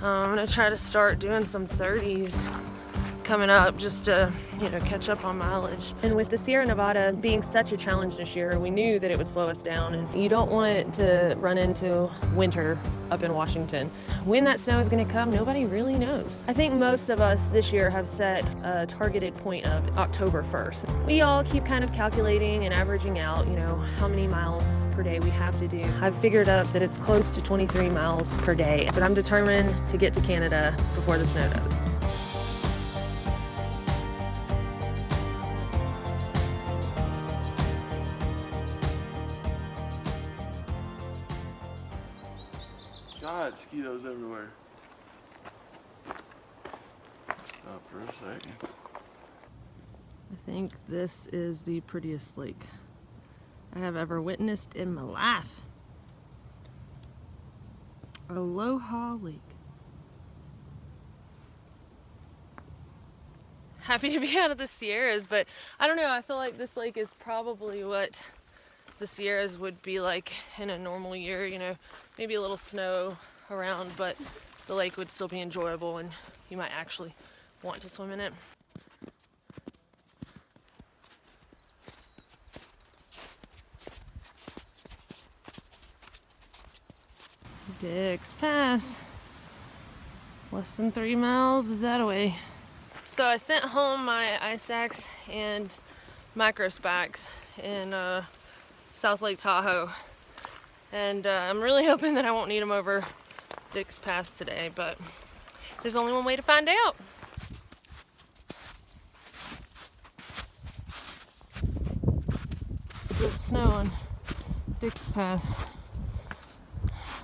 I'm gonna try to start doing some 30s coming up just to, catch up on mileage. And with the Sierra Nevada being such a challenge this year, we knew that it would slow us down, and you don't want it to run into winter up in Washington. When that snow is gonna come, nobody really knows. I think most of us this year have set a targeted point of October 1st. We all keep kind of calculating and averaging out, how many miles per day we have to do. I've figured out that it's close to 23 miles per day, but I'm determined to get to Canada before the snow does. God, mosquitoes everywhere. Stop for a second. I think this is the prettiest lake I have ever witnessed in my life. Aloha Lake. Happy to be out of the Sierras, but I don't know, I feel like this lake is probably what the Sierras would be like in a normal year, maybe a little snow around, but the lake would still be enjoyable and you might actually want to swim in it. Dix Pass. Less than 3 miles that away. So I sent home my ice axe and micro spikes in South Lake Tahoe. And I'm really hoping that I won't need them over Dix Pass today, but there's only one way to find out. Good snow on Dix Pass.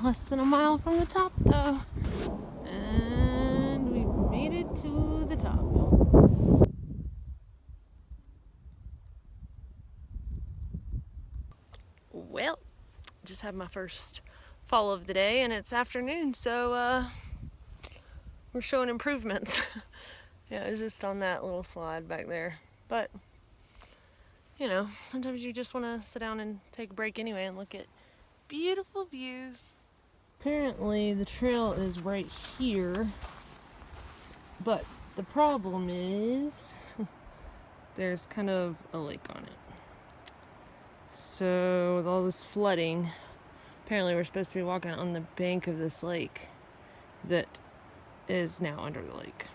Less than a mile from the top though. And we've made it to the top. Well, just had my first fall of the day and it's afternoon, so we're showing improvements. Yeah, it was just on that little slide back there. But, sometimes you just want to sit down and take a break anyway and look at beautiful views. Apparently the trail is right here, but the problem is there's kind of a lake on it. So with all this flooding, apparently we're supposed to be walking on the bank of this lake that is now under the lake.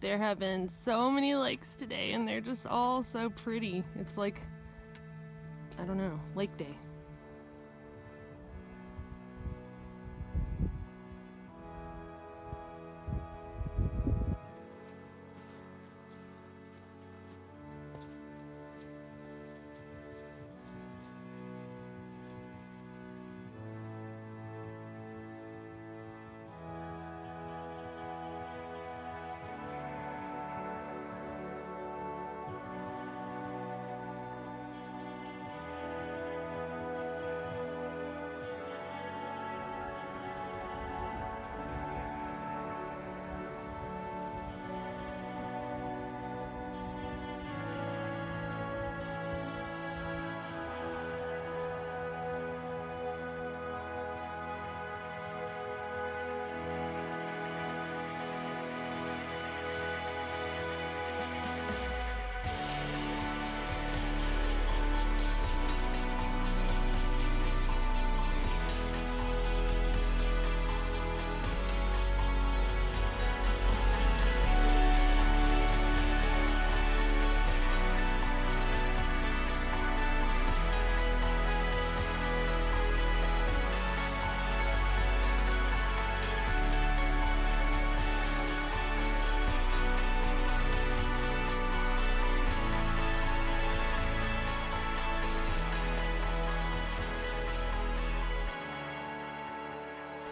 There have been so many lakes today and they're just all so pretty. It's like, I don't know, lake day.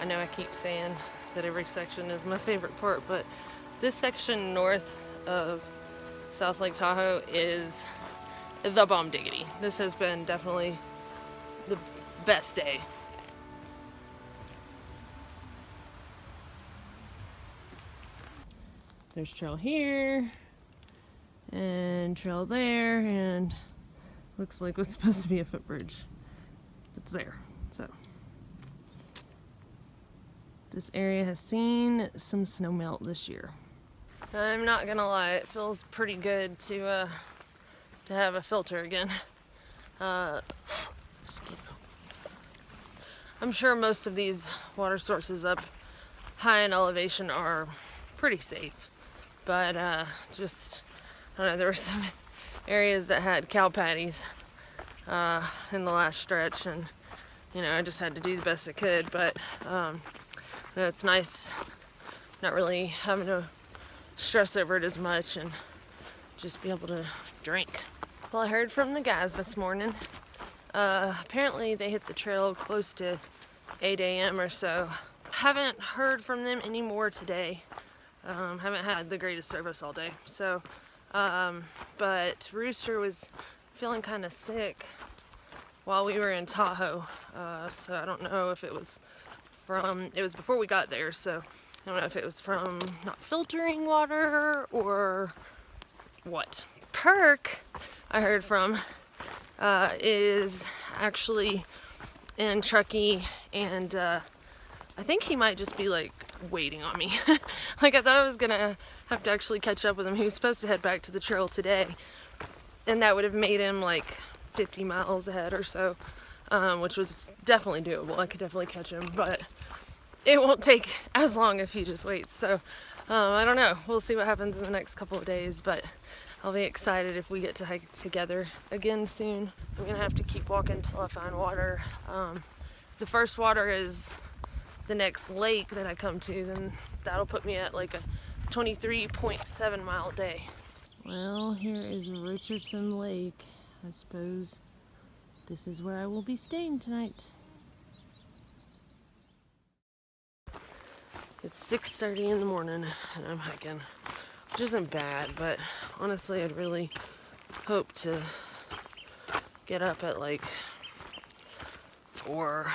I know I keep saying that every section is my favorite part, but this section north of South Lake Tahoe is the bomb diggity. This has been definitely the best day. There's trail here and trail there, and looks like what's supposed to be a footbridge that's there. So This area has seen some snow melt this year. I'm not gonna lie, it feels pretty good to have a filter again. Mosquito. I'm sure most of these water sources up high in elevation are pretty safe, but just, I don't know, there were some areas that had cow patties in the last stretch, and you know, I just had to do the best I could, but you know, it's nice not really having to stress over it as much and just be able to drink. Well, I heard from the guys this morning. Apparently they hit the trail close to 8 a.m. or so. Haven't heard from them anymore today. Haven't had the greatest service all day. So, but Rooster was feeling kind of sick while we were in Tahoe. So I don't know if it was before we got there, so I don't know if it was from not filtering water or what. Perk, I heard from, is actually in Truckee, and I think he might just be like waiting on me. Like, I thought I was gonna have to actually catch up with him. He was supposed to head back to the trail today, and that would have made him like 50 miles ahead or so, which was definitely doable. I could definitely catch him, but it won't take as long if he just waits. So I don't know. We'll see what happens in the next couple of days, but I'll be excited if we get to hike together again soon. I'm gonna have to keep walking until I find water. If the first water is the next lake that I come to, then that'll put me at like a 23.7 mile day. Well, here is Richardson Lake. I suppose this is where I will be staying tonight. It's 6:30 in the morning and I'm hiking, which isn't bad, but honestly I'd really hope to get up at like 4,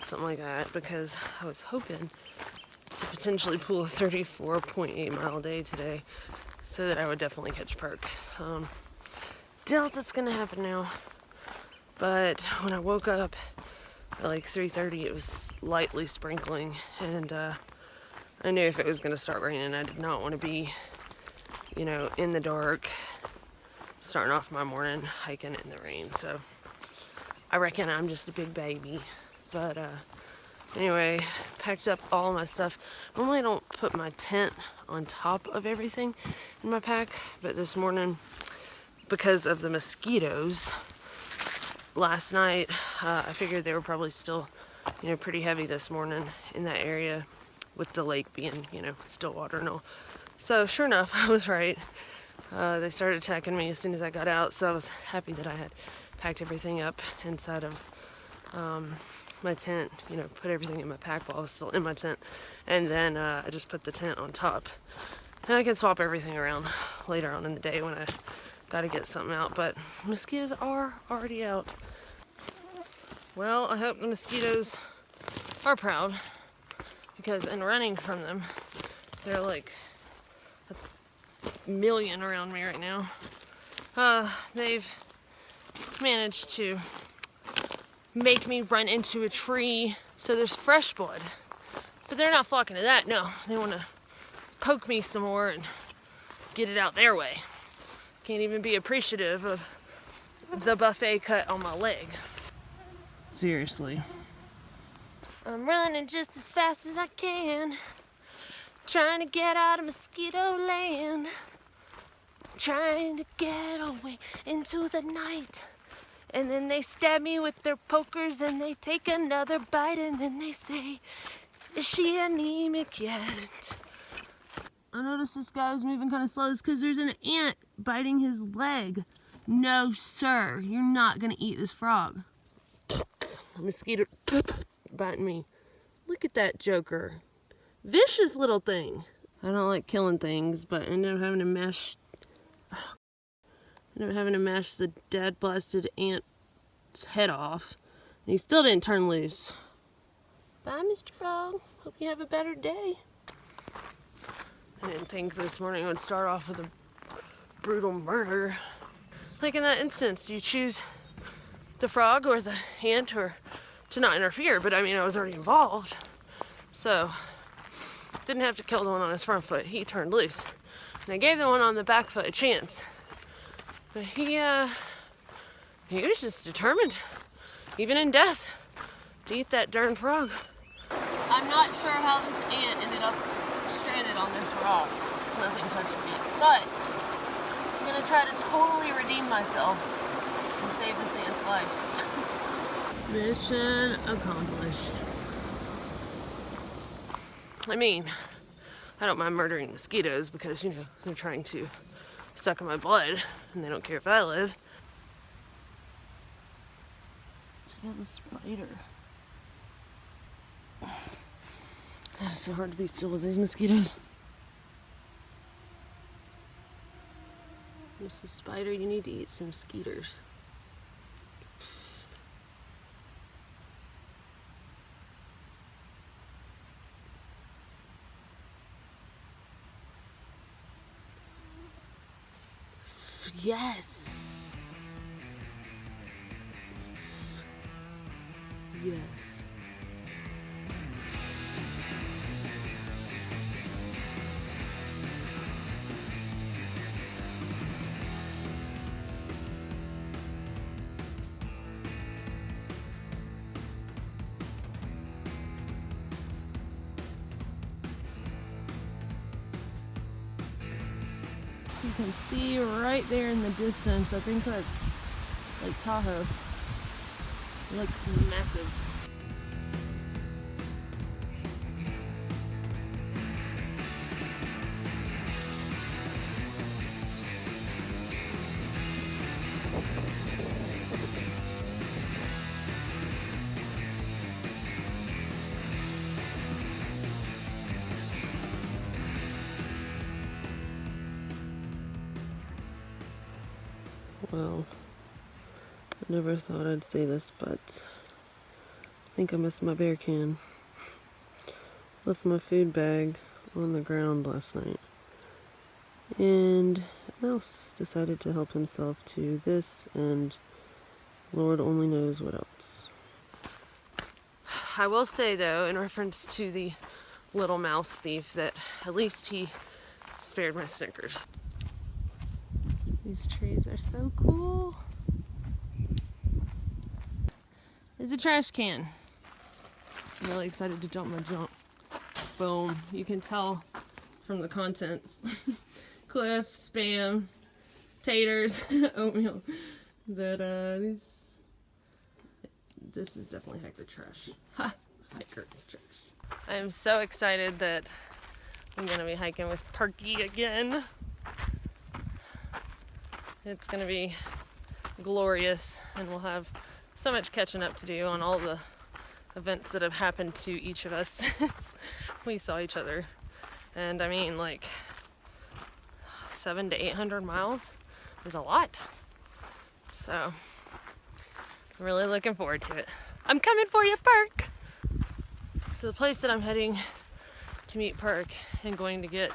something like that, because I was hoping to potentially pull a 34.8 mile day today, so that I would definitely catch Perk. Doubt that's gonna happen now, but when I woke up at like 3:30, it was lightly sprinkling, and I knew if it was gonna start raining, I did not want to be, you know, in the dark, starting off my morning hiking in the rain. So I reckon I'm just a big baby. But anyway, packed up all my stuff. Normally I don't put my tent on top of everything in my pack, but this morning, because of the mosquitoes last night, I figured they were probably still, you know, pretty heavy this morning in that area, with the lake being, you know, still water and all. So sure enough, I was right. They started attacking me as soon as I got out, so I was happy that I had packed everything up inside of my tent, you know, put everything in my pack while I was still in my tent, and then I just put the tent on top. And I can swap everything around later on in the day when I gotta get something out, but mosquitoes are already out. Well, I hope the mosquitoes are proud, because in running from them, they're like a million around me right now. They've managed to make me run into a tree, so there's fresh blood, but they're not flocking to that. No, they want to poke me some more and get it out their way. Can't even be appreciative of the buffet cut on my leg. Seriously. I'm running just as fast as I can, trying to get out of mosquito land, trying to get away into the night. And then they stab me with their pokers and they take another bite, and then they say, is she anemic yet? I noticed this guy was moving kind of slow. It's because there's an ant biting his leg. No, sir, you're not gonna eat this frog. A mosquito biting me. Look at that joker. Vicious little thing. I don't like killing things, but I ended up having to mash the dad blasted ant's head off. And he still didn't turn loose. Bye, Mr. Frog. Hope you have a better day. I didn't think this morning would start off with a brutal murder. Like in that instance, do you choose the frog or the ant, or to not interfere? But I mean, I was already involved. So, didn't have to kill the one on his front foot. He turned loose. And I gave the one on the back foot a chance. But he was just determined, even in death, to eat that darn frog. I'm not sure how this ant ended up stranded on this rock. Nothing touching me. But I'm gonna try to totally redeem myself and save this ant's life. Mission accomplished. I mean, I don't mind murdering mosquitoes because, you know, they're trying to suck in my blood and they don't care if I live. Check out the spider. It's so hard to be still with these mosquitoes. Mrs. Spider, you need to eat some skeeters. Yes. Yes. You can see right there in the distance, I think that's Lake Tahoe. It looks massive. Well, I never thought I'd say this, but I think I missed my bear can. Left my food bag on the ground last night. And a mouse decided to help himself to this, and Lord only knows what else. I will say, though, in reference to the little mouse thief, that at least he spared my Snickers. These trees are so cool. It's a trash can. I'm really excited to dump my junk. Boom. You can tell from the contents. Cliff, Spam, taters, oatmeal. That this is definitely hiker trash. Ha! Hiker trash. I'm so excited that I'm gonna be hiking with Perky again. It's gonna be glorious, and we'll have so much catching up to do on all the events that have happened to each of us since we saw each other. And I mean, like 700 to 800 miles is a lot. So I'm really looking forward to it. I'm coming for you, Perk! So the place that I'm heading to meet Perk and going to get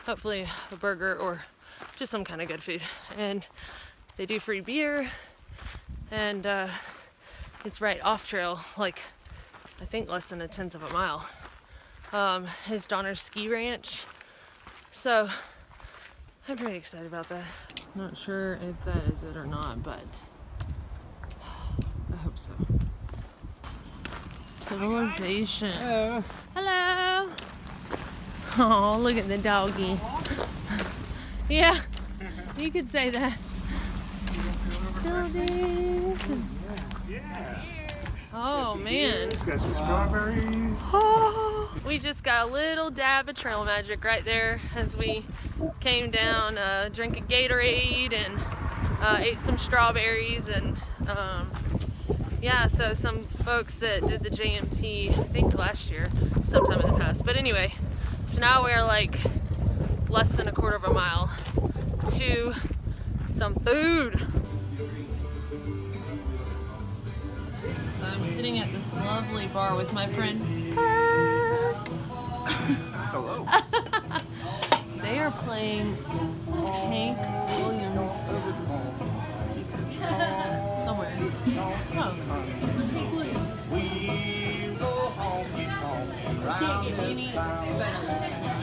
hopefully a burger or just some kind of good food. And they do free beer, and it's right off trail, like I think less than 1/10 of a mile. His Donner's ski ranch. So I'm pretty excited about that. Not sure if that is it or not, but I hope so. Civilization. Hello. Hello. Oh, look at the doggy. Yeah, you could say that. Buildings. Yeah. Oh man. Got some strawberries. Oh, we just got a little dab of trail magic right there as we came down, drank a Gatorade and ate some strawberries, and yeah, so some folks that did the JMT, I think last year, sometime in the past. But anyway, so now we're like less than 1/4 of a mile to some food. So I'm sitting at this lovely bar with my friend Perk. Hello. They are playing Hank Williams over the speaker. Somewhere. Oh, Hank Williams is We go home, It can't get any better.